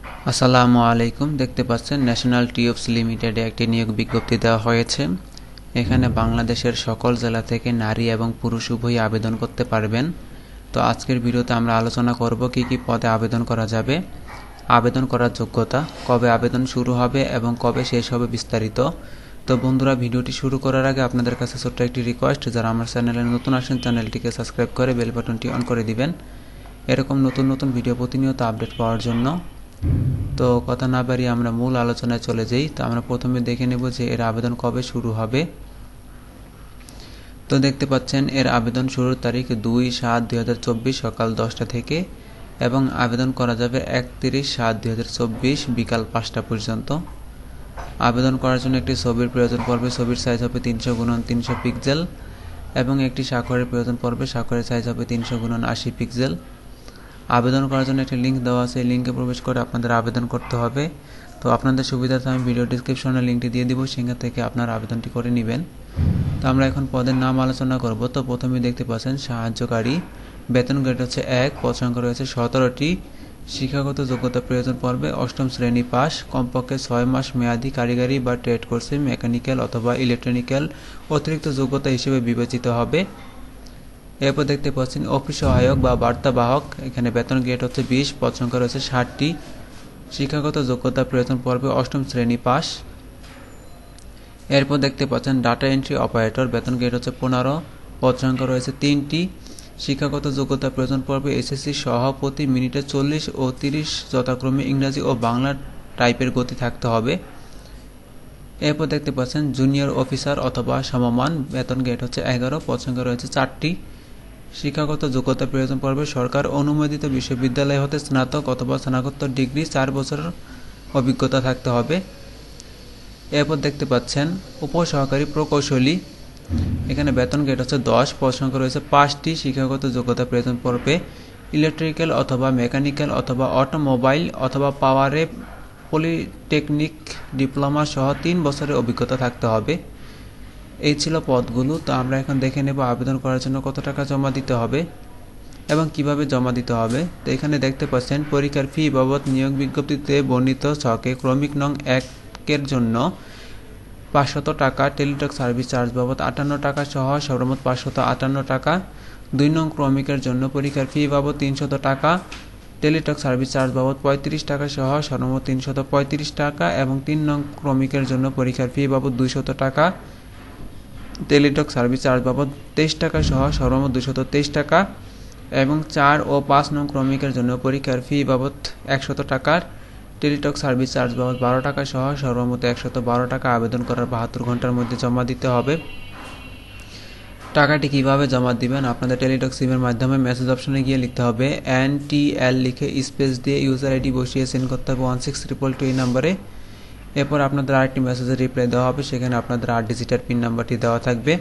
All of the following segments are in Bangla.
আসসালামু আলাইকুম। দেখতে পাচ্ছেন ন্যাশনাল টিউবস লিমিটেডে একটি নিয়োগ বিজ্ঞপ্তি দেওয়া হয়েছে। এখানে বাংলাদেশের সকল জেলা থেকে নারী এবং পুরুষ উভয়ই আবেদন করতে পারবেন। তো আজকের ভিডিওতে আমরা আলোচনা করব কি কি পদে আবেদন করা যাবে, আবেদন করার যোগ্যতা, কবে আবেদন শুরু হবে এবং কবে শেষ হবে বিস্তারিত। তো বন্ধুরা, ভিডিওটি শুরু করার আগে আপনাদের কাছে ছোট্ট একটি রিকোয়েস্ট, যারা আমার চ্যানেলে নতুন আসেন চ্যানেলটিকে সাবস্ক্রাইব করে বেল বাটনটি অন করে দিবেন এরকম নতুন নতুন ভিডিও প্রতিনিয়ত আপডেট পাওয়ার জন্য। তো কথা না বাড়িয়ে আমরা মূল আলোচনায় চলে যাই। তো আমরা প্রথমে দেখে নেব যে এর আবেদন কবে শুরু হবে। তো দেখতে পাচ্ছেন এর আবেদন শুরুর তারিখ 2/7/2024 সকাল 10টা থেকে এবং আবেদন করা যাবে 31/7/2024 বিকাল 5টা পর্যন্ত। আবেদন করার জন্য একটি ছবির প্রয়োজন পড়বে। ছবির সাইজ হবে 300x300 পিক্সেল এবং একটি স্বাক্ষরের প্রয়োজন পড়বে। স্বাক্ষরের সাইজ হবে 300x80 পিক্সেল। আবেদন করার জন্য একটি লিঙ্ক দেওয়া আছে, এই লিঙ্কে প্রবেশ করে আপনাদের আবেদন করতে হবে। তো আপনাদের সুবিধার্থে আমি ভিডিও ডিসক্রিপশনে লিঙ্কটি দিয়ে দিব, সেখান থেকে আপনারা আবেদনটি করে নেবেন। তো আমরা এখন পদের নাম আলোচনা করব। তো প্রথমে দেখতে পাচ্ছেন সাহায্যকারী, বেতন গ্রেড হচ্ছে 1, পদ সংখ্যা রয়েছে 17টি। শিক্ষাগত যোগ্যতা প্রয়োজন পড়বে 8ম শ্রেণী পাস, কমপক্ষে 6 মাস মেয়াদি কারিগরি বা ট্রেড কোর্সে মেকানিক্যাল অথবা ইলেকট্রনিক্যাল অতিরিক্ত যোগ্যতা হিসেবে বিবেচিত হবে। এরপর দেখতে পাচ্ছেন অফিস সহায়ক বা বার্তাবাহক, এখানে বেতন গ্রেড হচ্ছে 20, পদ সংখ্যা রয়েছে 60টি। শিক্ষাগত যোগ্যতা প্রয়োজন পড়বে 8ম শ্রেণী পাস। এরপর দেখতে পাচ্ছেন ডাটা এন্ট্রি অপারেটর, বেতন গ্রেড হচ্ছে 15, পদ সংখ্যা রয়েছে 3টি। শিক্ষাগত যোগ্যতা প্রয়োজন পড়বে এসএসসি সহ প্রতি মিনিটে 40 ও 30 যথাক্রমে ইংরাজি ও বাংলা টাইপের গতি থাকতে হবে। এরপর দেখতে পাচ্ছেন জুনিয়র অফিসার অথবা সমমান, বেতন গ্রেড হচ্ছে 11, পদ সংখ্যা রয়েছে 4টি। শিক্ষাগত যোগ্যতা প্রয়োজন পড়বে সরকার অনুমোদিত বিশ্ববিদ্যালয় হতে স্নাতক অথবা স্নাতকোত্তর ডিগ্রি 4 বছরের অভিজ্ঞতা থাকতে হবে। এরপর দেখতে পাচ্ছেন উপসহকারী প্রকৌশলী, এখানে বেতন গ্রেড হচ্ছে 10, পদ সংখ্যা রয়েছে 5টি। শিক্ষাগত যোগ্যতা প্রয়োজন পড়বে ইলেকট্রিক্যাল অথবা মেকানিক্যাল অথবা অটোমোবাইল অথবা পাওয়ারে পলিটেকনিক ডিপ্লোমা সহ 3 বছরের অভিজ্ঞতা থাকতে হবে। এই ছিল পদগুলো। তো আমরা এখন দেখে নেব আবেদন করার জন্য কত টাকা জমা দিতে হবে এবং কিভাবে জমা দিতে হবে। তো এখানে দেখতে পাচ্ছেন পরীক্ষার ফি বাবদ নিয়োগ বিজ্ঞপ্তিতে বর্ণিত ছকে ক্রমিক নং 1-এর জন্য 500 টাকা, টেলিটক সার্ভিস চার্জ বাবদ 58 টাকা সহ সর্বমোট 558 টাকা। 2 নং ক্রমিকের জন্য পরীক্ষার ফি বাবদ 300 টাকা, টেলিটক সার্ভিস চার্জ বাবদ 35 টাকা সহ সর্বমোট 335 টাকা এবং 3 নং ক্রমিকের জন্য পরীক্ষার ফি বাবদ 200 টাকা, টেলিটক সার্ভিস চার্জ বাবদ 23 টাকা সহ সর্বমোট 223 টাকা এবং 4 ও 5 নং ক্রমিকের জন্য পরীক্ষার ফি বাবদ 100 টাকার, টেলিটক সার্ভিস চার্জ বাবদ 12 টাকা সহ সর্বমোট 112 টাকা আবেদন করার 72 ঘন্টার মধ্যে জমা দিতে হবে। টাকাটি কিভাবে জমা দিবেন? আপনাদের টেলিটক সিমের মাধ্যমে মেসেজ অপশনে গিয়ে লিখতে হবে NTL লিখে স্পেস দিয়ে ইউজার আইডি বসিয়ে সেন্ড করতে হবে 16222 এই নাম্বারে। এরপর আপনাদের আরেকটি মেসেজের রিপ্লাই দেওয়া হবে, সেখানে আপনাদের 8 ডিজিটের পিন নাম্বারটি দেওয়া থাকবে।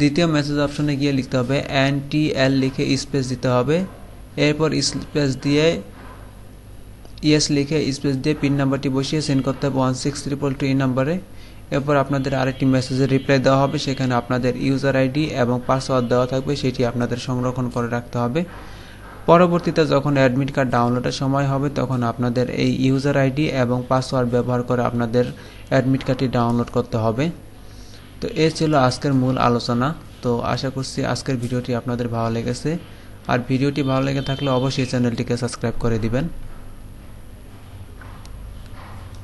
দ্বিতীয় মেসেজ অপশনে গিয়ে লিখতে হবে NTL লিখে স্পেস দিতে হবে, এরপর স্পেস দিয়ে ইয়েস লিখে স্পেস দিয়ে পিন নাম্বারটি বসিয়ে সেন্ড করতে হবে 16222 এই নাম্বারে। এরপর আপনাদের আরেকটি মেসেজের রিপ্লাই দেওয়া হবে, সেখানে আপনাদের ইউজার আইডি এবং পাসওয়ার্ড দেওয়া থাকবে, সেটি আপনাদের সংরক্ষণ করে রাখতে হবে। পরবর্তীতে যখন অ্যাডমিট কার্ড ডাউনলোডের সময় হবে তখন আপনাদের এই ইউজার আইডি এবং পাসওয়ার্ড ব্যবহার করে আপনাদের অ্যাডমিট কার্ডটি ডাউনলোড করতে হবে। তো এই ছিল আজকের মূল আলোচনা। তো আশা করছি আজকের ভিডিওটি আপনাদের ভালো লেগেছে, আর ভিডিওটি ভালো লেগে থাকলে অবশ্যই চ্যানেলটিকে সাবস্ক্রাইব করে দিবেন।